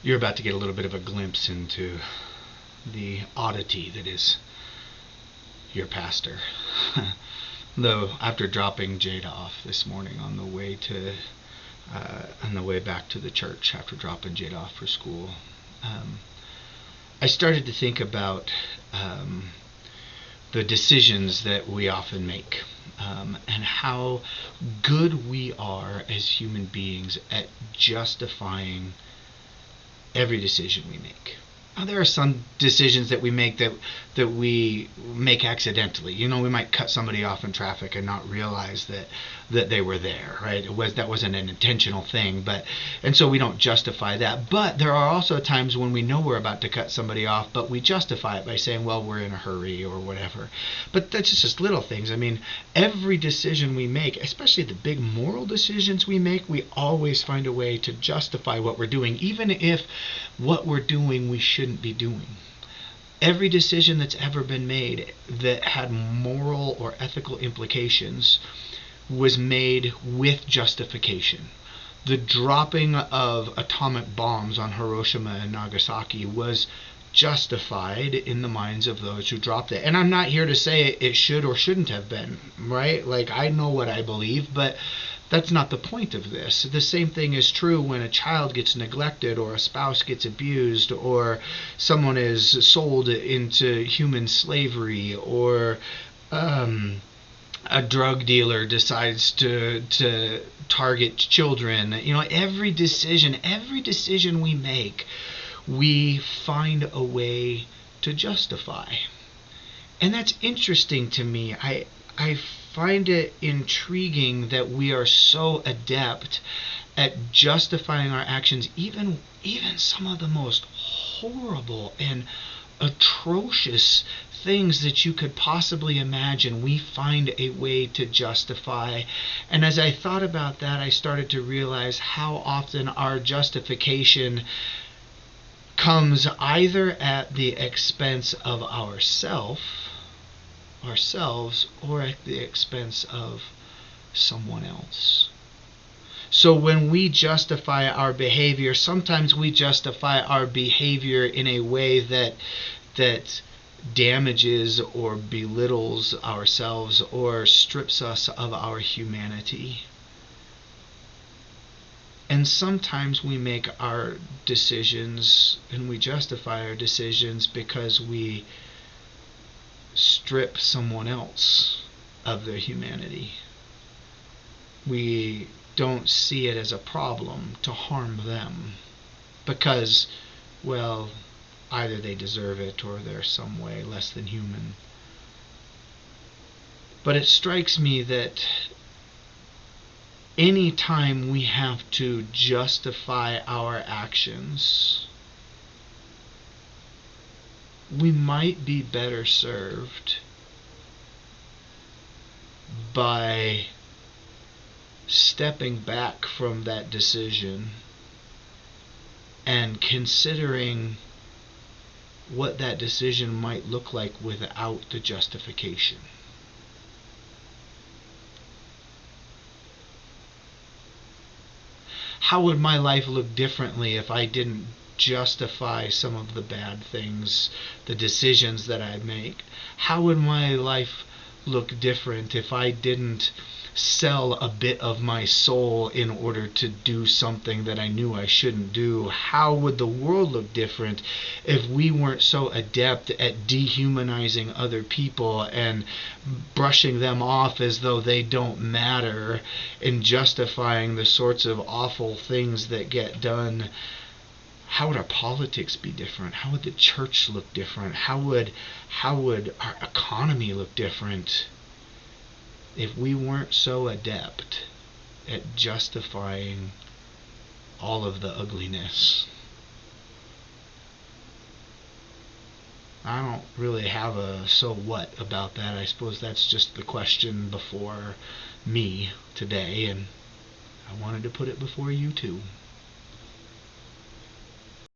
You're about to get a little bit of a glimpse into the oddity that is your pastor. Though after dropping Jade off this morning on the way back to the church, after dropping Jade off for school, I started to think about the decisions that we often make, and how good we are as human beings at justifying every decision we make. Now, there are some decisions that we make that we make accidentally. We might cut somebody off in traffic and not realize that they were there, right? That wasn't an intentional thing, and so we don't justify that. But there are also times when we know we're about to cut somebody off, but we justify it by saying, well, we're in a hurry or whatever. But that's just little things. I mean, every decision we make, especially the big moral decisions we make, we always find a way to justify what we're doing, even if what we're doing we shouldn't be doing. Every decision that's ever been made that had moral or ethical implications was made with justification. The dropping of atomic bombs on Hiroshima and Nagasaki was justified in the minds of those who dropped it. And I'm not here to say it should or shouldn't have been, right? Like, I know what I believe, but that's not the point of this. The same thing is true when a child gets neglected, or a spouse gets abused, or someone is sold into human slavery, or a drug dealer decides to target children. Every decision we make, we find a way to justify. And that's interesting to me. I find it intriguing that we are so adept at justifying our actions, even some of the most horrible and atrocious things that you could possibly imagine. We find a way to justify. And as I thought about that, I started to realize how often our justification comes either at the expense of ourselves, or at the expense of someone else. So when we justify our behavior, sometimes we justify our behavior in a way that damages or belittles ourselves or strips us of our humanity. And sometimes we make our decisions and we justify our decisions because we strip someone else of their humanity. We don't see it as a problem to harm them because, well, either they deserve it or they're some way less than human. But it strikes me that any time we have to justify our actions, we might be better served by stepping back from that decision and considering what that decision might look like without the justification. How would my life look differently if I didn't justify some of the bad things, the decisions that I make? How would my life look different if I didn't sell a bit of my soul in order to do something that I knew I shouldn't do? How would the world look different if we weren't so adept at dehumanizing other people and brushing them off as though they don't matter and justifying the sorts of awful things that get done? How would our politics be different? How would the church look different? How would our economy look different if we weren't so adept at justifying all of the ugliness? I don't really have a so what about that. I suppose that's just the question before me today, and I wanted to put it before you too.